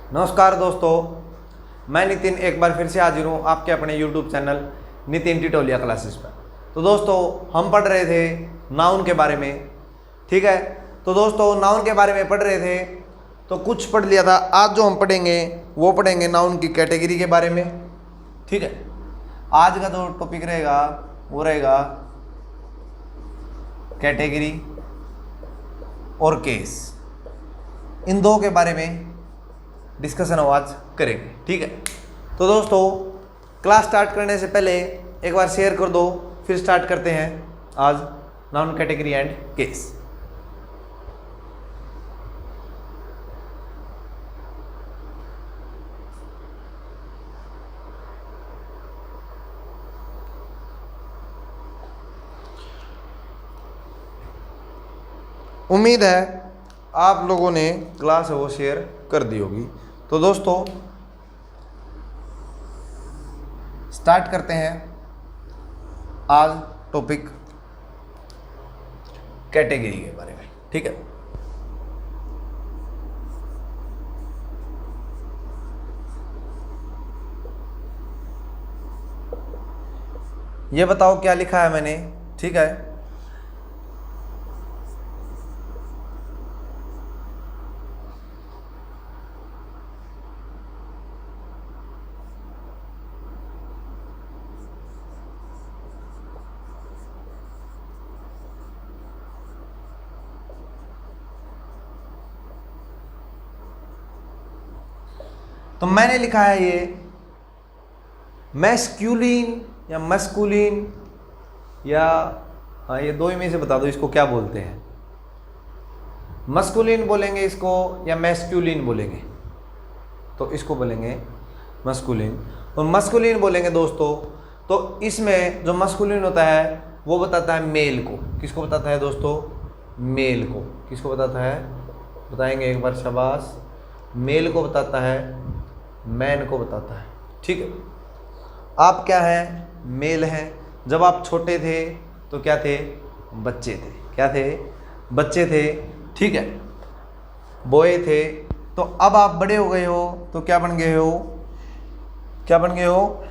नमस्कार दोस्तों, मैं नितिन एक बार फिर से हाजिर हूँ आपके अपने YouTube चैनल नितिन टिटोलिया क्लासेस पर। तो दोस्तों हम पढ़ रहे थे नाउन के बारे में। ठीक है, तो दोस्तों नाउन के बारे में पढ़ रहे थे तो कुछ पढ़ लिया था। आज जो हम पढ़ेंगे वो पढ़ेंगे नाउन की कैटेगरी के बारे में। ठीक है, आज का जो टॉपिक रहेगा वो रहेगा कैटेगरी और केस। इन दो के बारे में डिस्कशन आज करेंगे। ठीक है, तो दोस्तों क्लास स्टार्ट करने से पहले एक बार शेयर कर दो, फिर स्टार्ट करते हैं आज नाउन कैटेगरी एंड केस। उम्मीद है आप लोगों ने क्लास वो शेयर कर दी होगी। तो दोस्तों स्टार्ट करते हैं आज टॉपिक कैटेगरी के बारे में। ठीक है, ये बताओ क्या लिखा है मैंने। ठीक है, तो मैंने लिखा है ये मैस्कुलिन या मस्कुलिन या हाँ, ये दो ही में से बता दो इसको क्या बोलते हैं। मस्कुलिन बोलेंगे इसको या मैस्कुलिन बोलेंगे? तो इसको बोलेंगे मस्कुलिन। और मस्कुलिन बोलेंगे दोस्तों तो इसमें जो मस्कुलिन होता है वो बताता है मेल को। किसको बताता है दोस्तों? मेल को। किसको बताता है? बताएंगे एक बार, शाबाश। मेल को बताता है, मैन को बताता है। ठीक है, आप क्या हैं? मेल हैं। जब आप छोटे थे तो क्या थे? बच्चे थे। क्या थे? बच्चे थे। ठीक है, बॉय थे। तो अब आप बड़े हो गए हो तो क्या बन गए हो? क्या बन गए हो?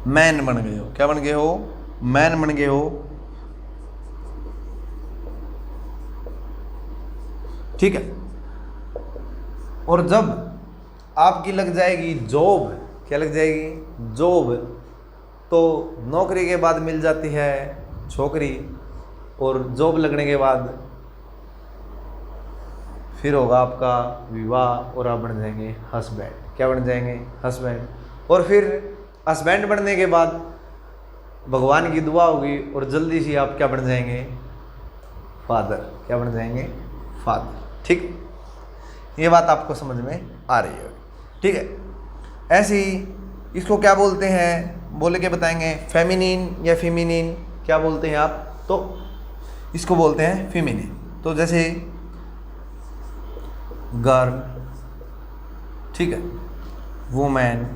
मैन बन गए हो। क्या बन गए हो? मैन बन गए हो। ठीक है, और जब आपकी लग जाएगी जॉब, क्या लग जाएगी? जॉब। तो नौकरी के बाद मिल जाती है छोकरी, और जॉब लगने के बाद फिर होगा आपका विवाह और आप बन जाएंगे हस्बैंड। क्या बन जाएंगे? हस्बैंड। और फिर हस्बैंड बनने के बाद भगवान की दुआ होगी और जल्दी से आप क्या बन जाएंगे? फादर। क्या बन जाएंगे? फादर। ठीक, ये बात आपको समझ में आ रही है? ठीक है, ऐसे ही इसको क्या बोलते हैं बोले के बताएंगे, फेमिनिन या फेमिनिन क्या बोलते हैं आप? तो इसको बोलते हैं फेमिनिन। तो जैसे गर्ल, ठीक है, वुमेन,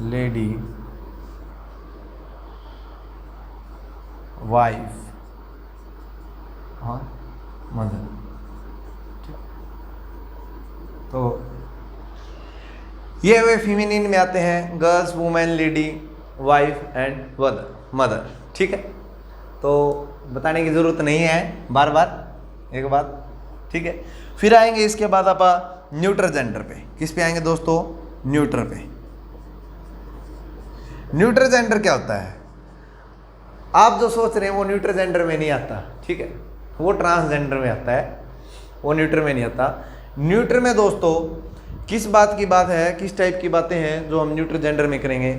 लेडी, वाइफ, हाँ, मदर। तो ये वे फीमेनिन में आते हैं, girls, women, lady, wife and mother. ठीक है, तो बताने की ज़रूरत नहीं है बार बार एक बात। ठीक है, फिर आएंगे इसके बाद आप न्यूट्रल जेंडर पे। किस पे आएंगे दोस्तों? न्यूट्रल पे। न्यूट्रल जेंडर क्या होता है? आप जो सोच रहे हैं वो न्यूट्रल जेंडर में नहीं आता। ठीक है, वो ट्रांसजेंडर में आता है, वो न्यूट्रल में नहीं आता। न्यूट्रल में दोस्तों किस बात की बात है, किस टाइप की बातें हैं जो हम न्यूट्रल जेंडर में करेंगे?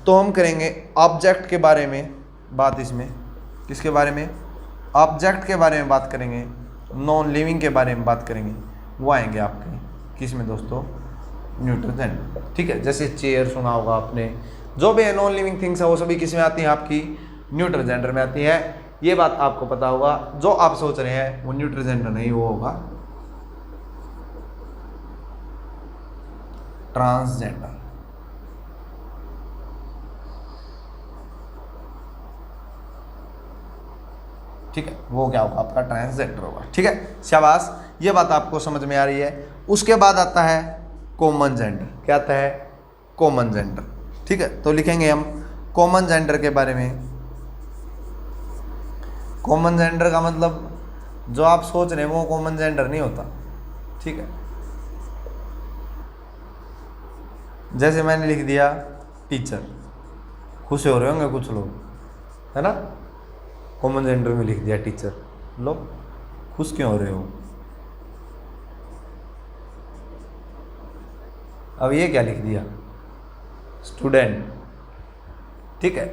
तो हम करेंगे ऑब्जेक्ट के बारे में बात। इसमें किसके बारे में? ऑब्जेक्ट के बारे में बात करेंगे, नॉन लिविंग के बारे में बात करेंगे। वो आएंगे आपके किस में दोस्तों? Neutral gender. ठीक है, जैसे चेयर सुना होगा आपने, जो भी है नॉन लिविंग थिंग्स है वो सभी किस में आती हैं? आपकी न्यूट्रल जेंडर में आती है। ये बात आपको पता होगा। जो आप सोच रहे हैं वो न्यूट्रल जेंडर नहीं, वो होगा ट्रांसजेंडर। ठीक है, वो क्या होगा आपका ट्रांसजेंडर होगा। ठीक है, शाबाश, ये बात आपको समझ में आ रही है। उसके बाद आता है कॉमन जेंडर। क्या आता है? Common gender. ठीक है, तो लिखेंगे हम कॉमन जेंडर के बारे में। कॉमन जेंडर का मतलब जो आप सोच रहे हैं वो कॉमन जेंडर नहीं होता। ठीक है, जैसे मैंने लिख दिया टीचर, खुश हो रहे होंगे कुछ लोग, है ना? कॉमन जेंडर में लिख दिया टीचर, लो खुश क्यों हो रहे हो? अब ये क्या लिख दिया? स्टूडेंट। ठीक है,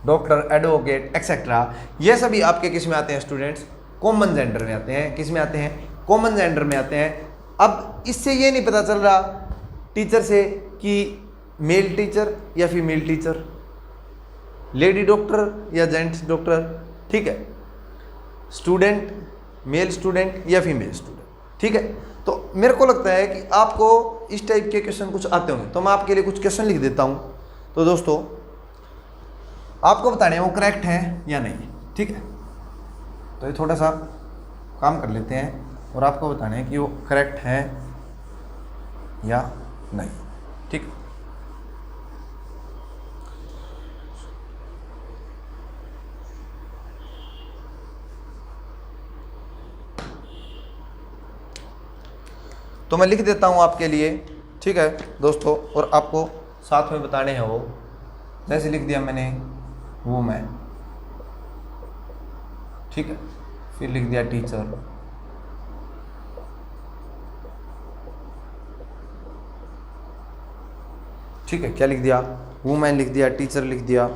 डॉक्टर, एडवोकेट, एक्सेट्रा, ये सभी आपके किस में आते हैं स्टूडेंट्स? कॉमन जेंडर में आते हैं। किस में आते हैं? कॉमन जेंडर में आते हैं। अब इससे ये नहीं पता चल रहा टीचर से कि मेल टीचर या फीमेल टीचर, लेडी डॉक्टर या जेंट्स डॉक्टर। ठीक है, स्टूडेंट, मेल स्टूडेंट या फीमेल स्टूडेंट। ठीक है, तो मेरे को लगता है कि आपको इस टाइप के क्वेश्चन कुछ आते होंगे, तो मैं आपके लिए कुछ क्वेश्चन लिख देता हूँ। तो दोस्तों आपको बताने हैं वो करेक्ट है या नहीं। ठीक है, तो ये थोड़ा सा काम कर लेते हैं और आपको बताने हैं कि वो करेक्ट है या नहीं। ठीक, तो मैं लिख देता हूँ आपके लिए। ठीक है दोस्तों, और आपको साथ में बताने हैं वो। जैसे लिख दिया मैंने वूमेन। ठीक है, फिर लिख दिया टीचर। ठीक है, क्या लिख दिया? वूमेन लिख दिया, टीचर लिख दिया।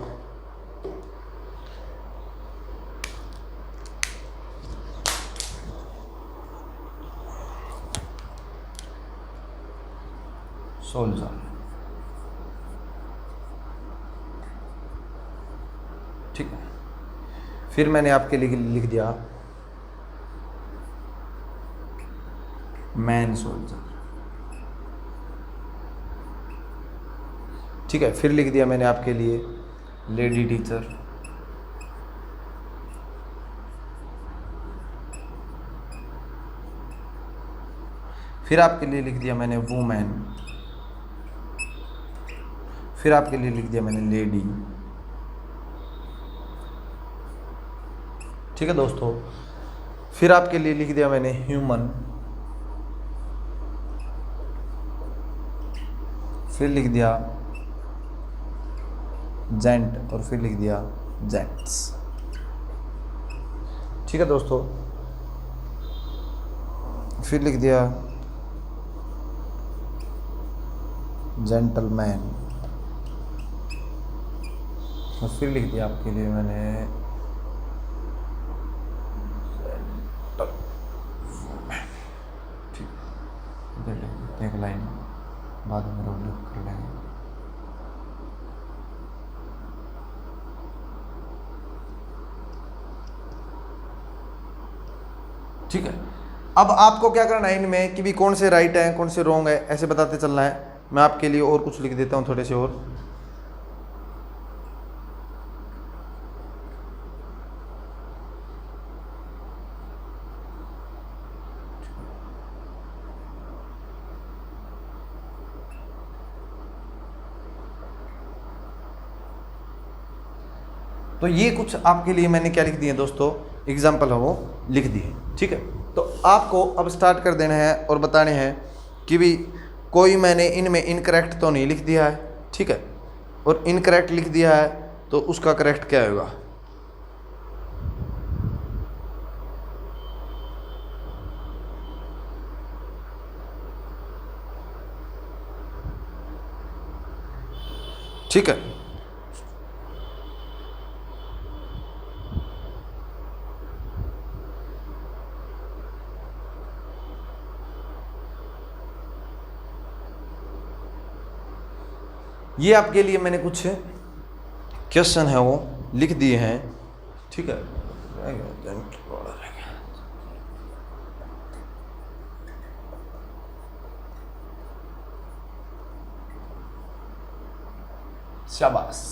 सोल्जर। ठीक है, फिर मैंने आपके लिए लिख दिया मैन सोल्जर। ठीक है, फिर लिख दिया मैंने आपके लिए लेडी टीचर। फिर आपके लिए लिख दिया मैंने वूमेन। फिर आपके लिए लिख दिया मैंने लेडी। ठीक है दोस्तों, फिर आपके लिए लिख दिया मैंने ह्यूमन। फिर लिख दिया जेंट और फिर लिख दिया जेंट्स। ठीक है दोस्तों, फिर लिख दिया जेंटलमैन और फिर लिख दिया आपके लिए मैंने एक लाइन बाद में रोल कर लेंगे। ठीक है, अब आपको क्या करना है इनमें कि भी कौन से राइट है कौन से रॉन्ग है ऐसे बताते चलना है। मैं आपके लिए और कुछ लिख देता हूँ थोड़े से और। तो ये कुछ आपके लिए मैंने क्या लिख दिए दोस्तों, एग्जाम्पल है वो लिख दिए। ठीक है, तो आपको अब स्टार्ट कर देना है और बताने हैं कि भी कोई मैंने इनमें इनकरेक्ट तो नहीं लिख दिया है। ठीक है, और इनकरेक्ट लिख दिया है तो उसका करेक्ट क्या होगा। ठीक है, ये आपके लिए मैंने कुछ क्वेश्चन है वो लिख दिए हैं। ठीक है, शाबाश,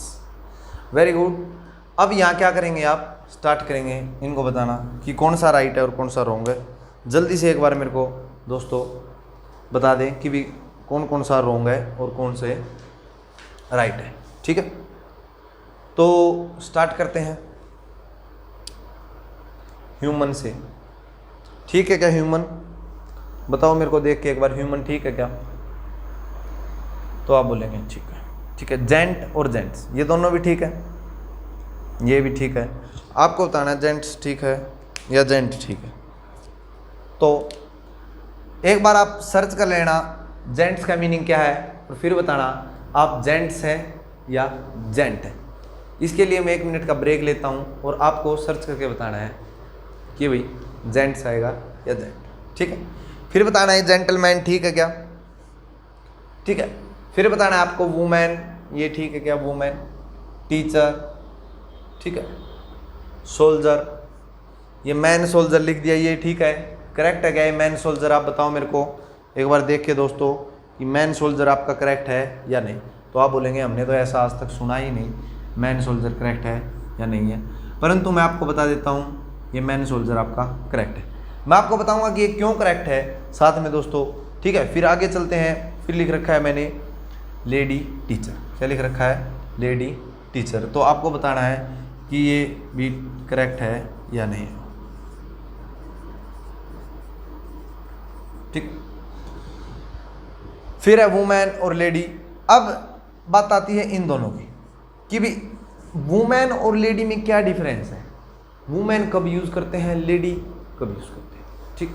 वेरी गुड। अब यहाँ क्या करेंगे, आप स्टार्ट करेंगे इनको बताना कि कौन सा राइट है और कौन सा रॉन्ग है। जल्दी से एक बार मेरे को दोस्तों बता दें कि भी कौन कौन सा रॉन्ग है और कौन से राइट है। ठीक है, तो स्टार्ट करते हैं ह्यूमन से। ठीक है क्या ह्यूमन? बताओ मेरे को देख के एक बार, ह्यूमन ठीक है क्या? तो आप बोलेंगे ठीक है। ठीक है, जेंट और जेंट्स ये दोनों भी ठीक है, ये भी ठीक है। आपको बताना है जेंट्स ठीक है या जेंट ठीक है। तो एक बार आप सर्च कर लेना जेंट्स का मीनिंग क्या है और फिर बताना आप जेंट्स हैं या जेंट है। इसके लिए मैं 1 मिनट का ब्रेक लेता हूँ और आपको सर्च करके बताना है कि भाई जेंट्स आएगा या जेंट। ठीक है, फिर बताना है जेंटलमैन ठीक है क्या? ठीक है, फिर बताना है आपको वुमेन ये ठीक है क्या? वुमेन, टीचर, ठीक है, सोल्जर, ये मैन सोल्जर लिख दिया, ये ठीक है, करेक्ट है क्या ये मैन सोल्जर? आप बताओ मेरे को एक बार देख के दोस्तों कि मैन सोल्जर आपका करेक्ट है या नहीं। तो आप बोलेंगे हमने तो ऐसा आज तक सुना ही नहीं, मैन सोल्जर करेक्ट है या नहीं है। परंतु मैं आपको बता देता हूँ ये मैन सोल्जर आपका करेक्ट है। मैं आपको बताऊँगा कि ये क्यों करेक्ट है साथ में दोस्तों। ठीक है, फिर आगे चलते हैं। फिर लिख रखा है मैंने लेडी टीचर। क्या लिख रखा है? Lady teacher. तो आपको बताना है कि ये भी करेक्ट है या नहीं है। ठीक, फिर है वुमेन और लेडी। अब बात आती है इन दोनों की कि भी वुमेन और लेडी में क्या डिफरेंस है। वुमेन कब यूज करते हैं, लेडी कब यूज करते हैं। ठीक,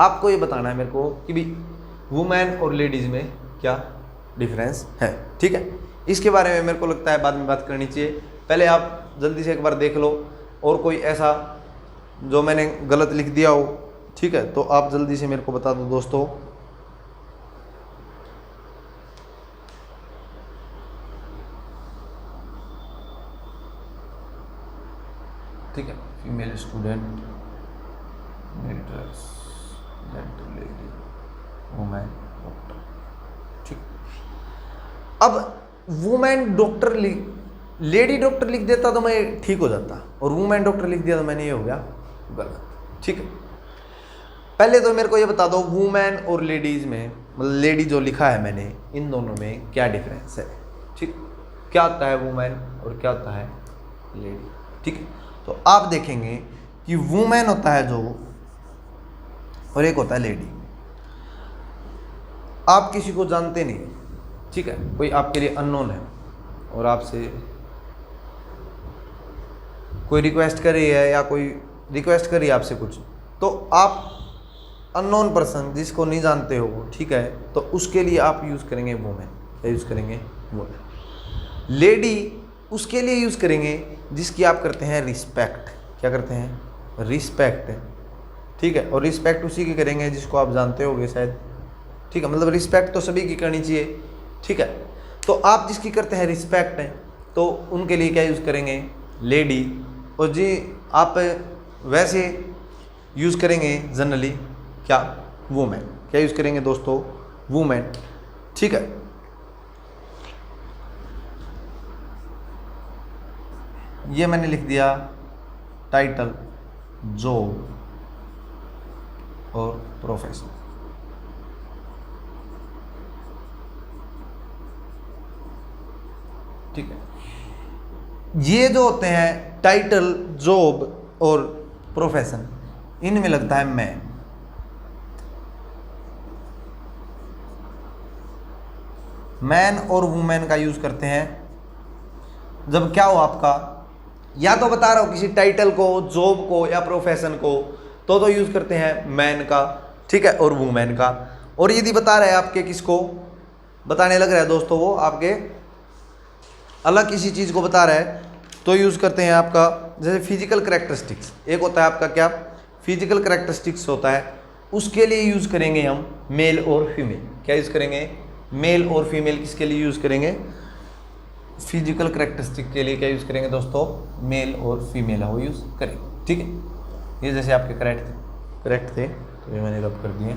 आपको ये बताना है मेरे को कि भी वुमेन और लेडीज में क्या डिफरेंस है। ठीक है, इसके बारे में मेरे को लगता है बाद में बात करनी चाहिए। पहले आप जल्दी से एक बार देख लो और कोई ऐसा जो मैंने गलत लिख दिया हो, ठीक है, तो आप जल्दी से मेरे को बता दो दोस्तों। ठीक है, फीमेल स्टूडेंट, मेरिटर्स, जेंटल लेडी, वुमेन डॉक्टर। ठीक, अब वुमेन डॉक्टर लेडी डॉक्टर लिख देता तो मैं ठीक हो जाता, और वुमेन डॉक्टर लिख दिया तो मैंने ये हो गया गलत। ठीक है, पहले तो मेरे को ये बता दो वुमेन और लेडीज में, मतलब लेडी जो लिखा है मैंने, इन दोनों में क्या डिफरेंस है। ठीक, क्या होता है वुमेन और क्या होता है लेडी। ठीक है, तो आप देखेंगे कि वुमेन होता है जो और एक होता है लेडी। आप किसी को जानते नहीं, ठीक है, कोई आपके लिए अननोन है और आपसे कोई रिक्वेस्ट करी है या कोई रिक्वेस्ट करी है आपसे कुछ, तो आप अननोन पर्सन जिसको नहीं जानते हो, ठीक है, तो उसके लिए आप यूज़ करेंगे वुमेन। क्या यूज़ करेंगे? वुमेन। लेडी उसके लिए यूज़ करेंगे जिसकी आप करते हैं रिस्पेक्ट। क्या करते हैं? रिस्पेक्ट। ठीक है, और रिस्पेक्ट उसी की करेंगे जिसको आप जानते होगे शायद। ठीक है, मतलब रिस्पेक्ट तो सभी की करनी चाहिए। ठीक है, तो आप जिसकी करते हैं रिस्पेक्ट है तो उनके लिए क्या यूज़ करेंगे? लेडी। और जी आप वैसे यूज़ करेंगे जनरली क्या? वुमेन। क्या यूज़ करेंगे दोस्तों? वुमेन। ठीक है, ये मैंने लिख दिया टाइटल, जॉब और प्रोफेशन। ठीक है, ये जो होते हैं टाइटल, जॉब और प्रोफेशन, इनमें लगता है मैन। मैन और वुमेन का यूज करते हैं जब क्या हो आपका, या तो बता रहा हूं किसी टाइटल को, जॉब को या प्रोफेशन को, तो यूज करते हैं मैन का। ठीक है, और वुमेन का। और यदि बता रहे हैं आपके किसको बताने लग रहा है दोस्तों, वो आपके अलग किसी चीज़ को बता रहा है, तो यूज़ करते हैं आपका जैसे फिजिकल करेक्टरिस्टिक्स। एक होता है आपका क्या? फिजिकल करेक्टरिस्टिक्स होता है, उसके लिए यूज़ करेंगे हम मेल और फीमेल। क्या यूज़ करेंगे? मेल और फीमेल। किसके लिए यूज़ करेंगे? फिजिकल करेक्टरिस्टिक के लिए क्या यूज़ करेंगे दोस्तों? मेल और फीमेल वो यूज़ करेंगे। ठीक है, ये जैसे आपके करेक्ट थे तो ये मैंने रब कर दिए।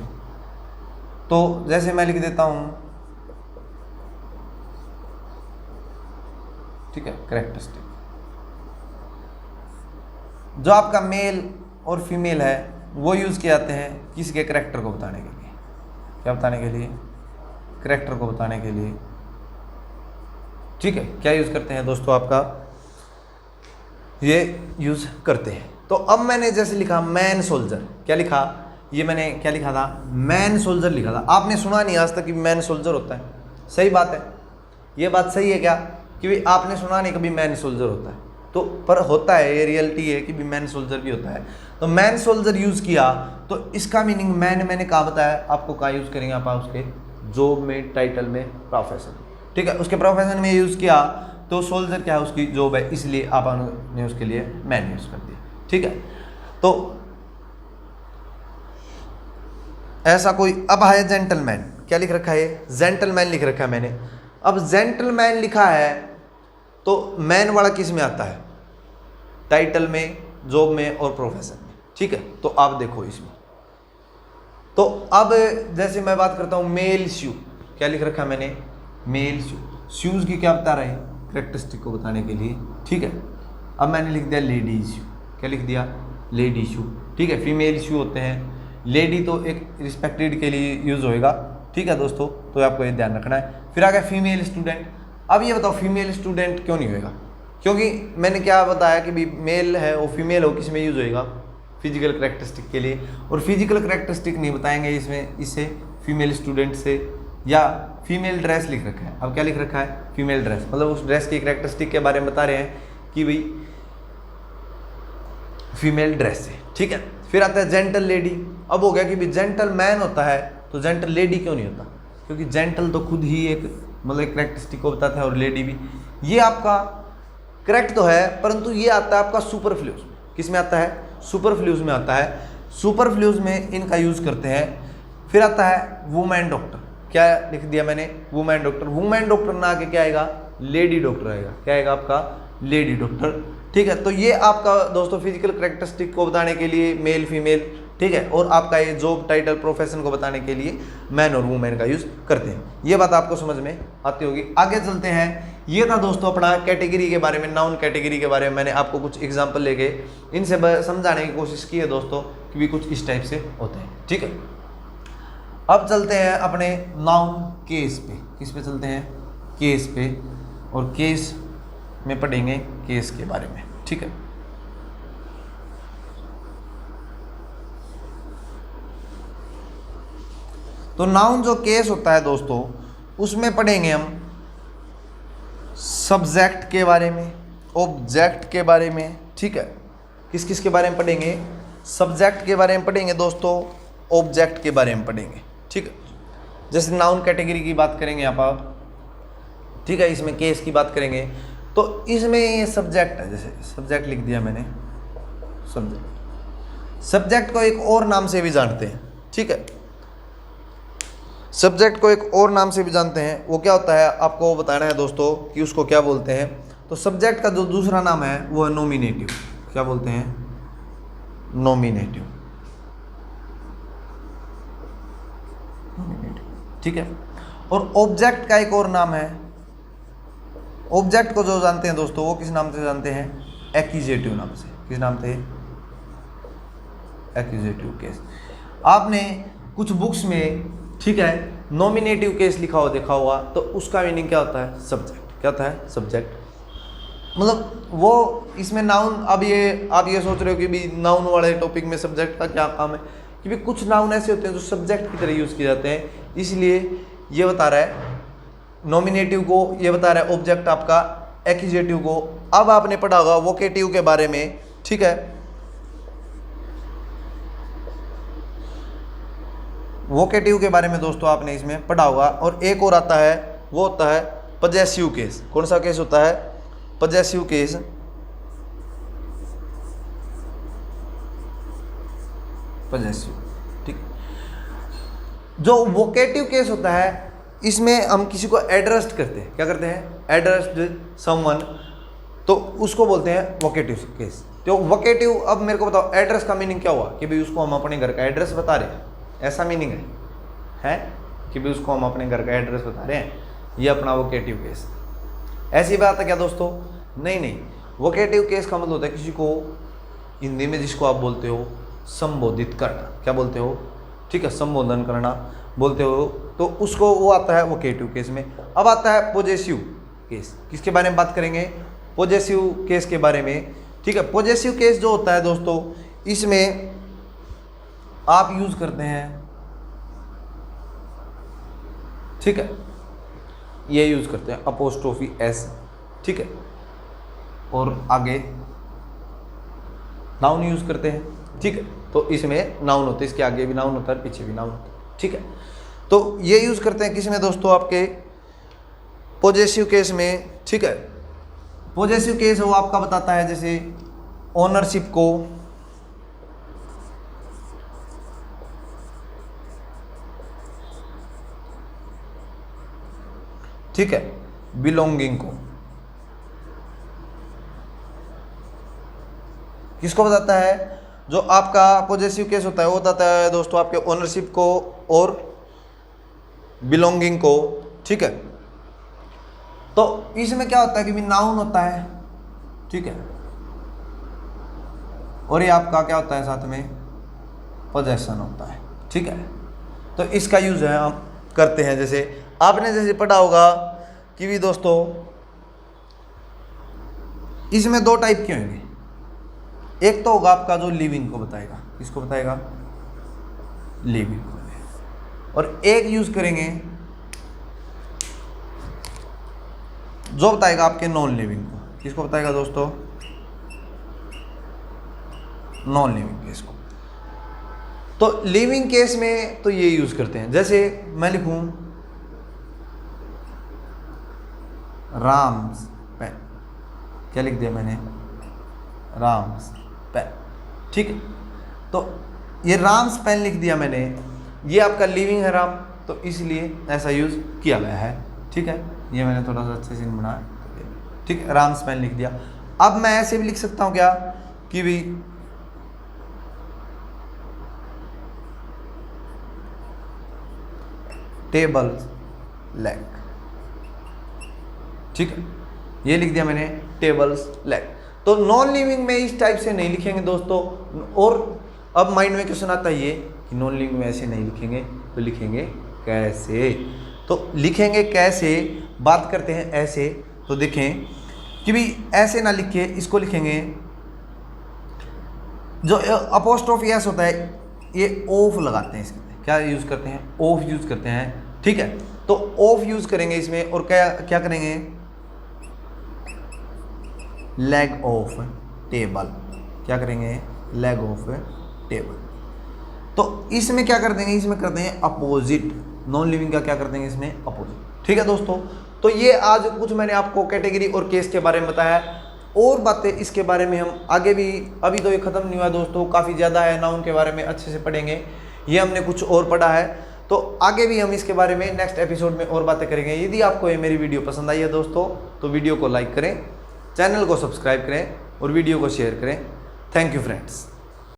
तो जैसे मैं लिख देता हूँ, ठीक है, करेक्टरिस्टिक। जो आपका मेल और फीमेल है वो यूज़ किए जाते हैं किसके करैक्टर को बताने के लिए, क्या बताने के लिए, करैक्टर को बताने के लिए, ठीक है। क्या यूज़ करते हैं दोस्तों, आपका ये यूज़ करते हैं। तो अब मैंने जैसे लिखा मैन सोल्जर, क्या लिखा, ये मैंने क्या लिखा था, मैन सोल्जर लिखा था। आपने सुना नहीं आज तक कि मैन सोल्जर होता है, सही बात है, ये बात सही है क्या कि भाई आपने सुना नहीं कभी मैन सोल्जर होता है, तो पर होता है, ये रियलिटी है कि भी मैन सोल्जर भी होता है। तो मैन सोल्जर यूज़ किया तो इसका मीनिंग मैंने कहा बताया आपको, कहाँ यूज़ करेंगे आप, उसके जॉब में, टाइटल में, प्रोफेशन, ठीक है, उसके प्रोफेशन में यूज़ किया तो सोल्जर क्या है, उसकी जॉब है, इसलिए आपने उसके लिए मैन यूज़ कर दिया, ठीक है। तो ऐसा कोई, अब है जेंटलमैन, क्या लिख रखा है, जेंटलमैन लिख रखा है मैंने। अब जेंटलमैन लिखा है तो मैन वाला किस में आता है, टाइटल में, जॉब में और प्रोफेशन में, ठीक है। तो आप देखो इसमें, तो अब जैसे मैं बात करता हूँ मेल शू, क्या लिख रखा है मैंने, मेल शू, शूज़ की क्या बता रहे हैं, करेक्टरिस्टिक को बताने के लिए, ठीक है। अब मैंने लिख दिया लेडीज शू, क्या लिख दिया, लेडी शू, ठीक है। फीमेल शू होते हैं, लेडी तो एक रिस्पेक्टेड के लिए यूज़ होएगा, ठीक है दोस्तों, तो आपको ये ध्यान रखना है। फिर आ गया फीमेल स्टूडेंट। अब ये बताओ फीमेल स्टूडेंट क्यों नहीं होएगा, क्योंकि मैंने क्या बताया कि भी मेल है वो फीमेल हो, किस में यूज़ होएगा, फिजिकल करेक्टरिस्टिक के लिए, और फिजिकल करेक्टरिस्टिक नहीं बताएंगे इसमें, इससे फीमेल स्टूडेंट से, या फीमेल ड्रेस लिख रखा है। अब क्या लिख रखा है, फीमेल ड्रेस, मतलब उस ड्रेस की करेक्टरिस्टिक के बारे में बता रहे हैं कि भाई फीमेल ड्रेस है, ठीक है। फिर आता है जेंटल लेडी। अब हो गया कि भी जेंटल मैन होता है तो जेंटल लेडी क्यों नहीं होता, क्योंकि जेंटल तो खुद ही एक मतलब करेक्टरिस्टिक को बताता है और लेडी भी, ये आपका करेक्ट तो है, परंतु ये आता है आपका सुपरफ्लूज, किस में आता है, सुपरफ्लूज में आता है, सुपरफ्लूज में इनका यूज़ करते हैं। फिर आता है वुमेन डॉक्टर, क्या लिख दिया मैंने, वुमेन डॉक्टर, वुमेन डॉक्टर ना आके क्या आएगा, लेडी डॉक्टर आएगा, क्या आएगा आपका, लेडी डॉक्टर, ठीक है। तो ये आपका दोस्तों फिजिकल करेक्टरिस्टिक को बताने के लिए मेल फीमेल, ठीक है, और आपका ये जॉब टाइटल प्रोफेशन को बताने के लिए मैन और वुमेन का यूज़ करते हैं। ये बात आपको समझ में आती होगी। आगे चलते हैं, ये था दोस्तों अपना कैटेगरी के बारे में, नाउन कैटेगरी के बारे में मैंने आपको कुछ एग्जांपल लेके इनसे समझाने की कोशिश की है दोस्तों कि भी कुछ इस टाइप से होते हैं, ठीक है। अब चलते हैं अपने नाउन केस पे, किस पे चलते हैं, केस पे, और केस में पढ़ेंगे केस के बारे में, ठीक है। तो नाउन जो केस होता है दोस्तों, उसमें पढ़ेंगे हम सब्जेक्ट के बारे में, ऑब्जेक्ट के बारे में, ठीक है। किस किस के बारे में पढ़ेंगे, सब्जेक्ट के बारे में पढ़ेंगे दोस्तों, ऑब्जेक्ट के बारे में पढ़ेंगे, ठीक है। जैसे नाउन कैटेगरी की बात करेंगे आप, ठीक है, इसमें केस की बात करेंगे तो इसमें ये सब्जेक्ट है, जैसे सब्जेक्ट लिख दिया मैंने, सब्जेक्ट को एक और नाम से भी जानते हैं, ठीक है, सब्जेक्ट को एक और नाम से भी जानते हैं। वो क्या होता है आपको बताना है दोस्तों कि उसको क्या बोलते हैं। तो सब्जेक्ट का जो दूसरा नाम है वो है नॉमिनेटिव, क्या बोलते हैं, नॉमिनेटिव, ठीक है। और ऑब्जेक्ट का एक और नाम है, ऑब्जेक्ट को जो जानते हैं दोस्तों वो किस नाम से जानते हैं, एक्यूजेटिव नाम से, किस नाम से, एक्यूजेटिव केस। आपने कुछ बुक्स में, ठीक है, नॉमिनेटिव केस लिखा हुआ देखा हुआ, तो उसका मीनिंग क्या होता है, सब्जेक्ट, क्या होता है, सब्जेक्ट, मतलब वो इसमें नाउन। अब ये आप ये सोच रहे हो कि भी नाउन वाले टॉपिक में सब्जेक्ट का क्या काम है, कि भी कुछ नाउन ऐसे होते हैं जो सब्जेक्ट की तरह यूज़ किए जाते हैं, इसलिए ये बता रहा है नॉमिनेटिव को, ये बता रहा है ऑब्जेक्ट आपका एक्यूजेटिव को। अब आपने पढ़ा होगा वोकेटिव के बारे में, ठीक है, वोकेटिव के बारे में दोस्तों आपने इसमें पढ़ा होगा। और एक और आता है, वो होता है पजेसिव केस। कौन सा केस होता है, पजेसिव केस, पजेसिव, ठीक। जो वोकेटिव केस होता है इसमें हम किसी को एड्रेस करते हैं, क्या करते हैं, एड्रेस्ड समवन, तो उसको बोलते हैं वोकेटिव केस। तो वोकेटिव, अब मेरे को बताओ एड्रेस का मीनिंग क्या हुआ, कि भाई उसको हम अपने घर का एड्रेस बता रहे हैं, ऐसा मीनिंग है कि भाई उसको हम अपने घर का एड्रेस बता रहे हैं, ये अपना वोकेटिव केस। ऐसी बात है क्या दोस्तों, नहीं, वोकेटिव केस का मतलब होता है किसी को हिंदी में जिसको आप बोलते हो संबोधित करना, क्या बोलते हो, ठीक है, संबोधन करना बोलते हो, तो उसको वो आता है वोकेटिव केस में। अब आता है पॉजेसिव केस, किसके बारे में बात करेंगे, पॉजेसिव केस के बारे में, ठीक है। पॉजेसिव केस जो होता है दोस्तों, इसमें आप यूज करते हैं, ठीक है, ये यूज करते हैं अपोस्ट्रोफी एस, ठीक है, और आगे नाउन यूज करते हैं, ठीक है। तो इसमें नाउन होते हैं, इसके आगे भी नाउन होता है, पीछे भी नाउन होता है, ठीक है। तो ये यूज करते हैं किसमें दोस्तों, आपके पॉजेसिव केस में, ठीक है। पॉजेसिव केस वो आपका बताता है जैसे ओनरशिप को, ठीक है, बिलोंगिंग को, किसको बताता है, जो आपका पॉजेसिव केस होता है वो बताता है दोस्तों आपके ओनरशिप को और बिलोंगिंग को, ठीक है। तो इसमें क्या होता है कि भी नाउन होता है, ठीक है, और ये आपका क्या होता है साथ में पोजेशन होता है, ठीक है। तो इसका यूज है हम करते हैं, जैसे आपने जैसे पढ़ा होगा कि भी दोस्तों इसमें दो टाइप के होंगे, एक तो होगा आपका जो लिविंग को बताएगा, किसको बताएगा, लिविंग को, और एक यूज करेंगे जो बताएगा आपके नॉन लिविंग को, किसको बताएगा दोस्तों, नॉन लिविंग केस को। तो लिविंग केस में तो ये यूज करते हैं, जैसे मैं लिखूं राम्स पेन, क्या लिख दिया मैंने, राम्स पेन, ठीक है। तो ये राम्स पेन लिख दिया मैंने, ये आपका लिविंग है राम, तो इसलिए ऐसा यूज किया गया है, ठीक है। ये मैंने थोड़ा सा अच्छे से बनाया, ठीक है, राम्स पेन लिख दिया। अब मैं ऐसे भी लिख सकता हूं क्या कि भी टेबल लेग, ठीक है, ये लिख दिया मैंने टेबल्स लेग। तो नॉन लिविंग में इस टाइप से नहीं लिखेंगे दोस्तों, और अब माइंड में क्वेश्चन आता है ये कि नॉन लिविंग में ऐसे नहीं लिखेंगे, तो लिखेंगे कैसे, तो लिखेंगे कैसे, बात करते हैं ऐसे। तो देखें कि भी ऐसे ना लिखे, इसको लिखेंगे जो अपोस्ट्रोफी एस होता है, ये ऑफ लगाते हैं, इसके क्या यूज करते हैं, ऑफ यूज करते हैं, ठीक है। तो ऑफ यूज करेंगे इसमें, और क्या क्या करेंगे, लेग ऑफ टेबल, क्या करेंगे, लेग ऑफ टेबल। तो इसमें क्या कर देंगे, इसमें कर देंगे अपोजिट, नॉन लिविंग का क्या कर देंगे इसमें, अपोजिट, ठीक है दोस्तों। तो ये आज कुछ मैंने आपको कैटेगरी और केस के बारे में बताया, और बातें इसके बारे में हम आगे भी, अभी तो ये खत्म नहीं हुआ दोस्तों, काफ़ी ज़्यादा है, नाउन के बारे में अच्छे से पढ़ेंगे, ये हमने कुछ और पढ़ा है, तो आगे भी हम इसके बारे में नेक्स्ट एपिसोड में और बातें करेंगे। यदि आपको ये मेरी वीडियो पसंद आई है दोस्तों, तो वीडियो को लाइक करें, चैनल को सब्सक्राइब करें और वीडियो को शेयर करें। Thank you friends.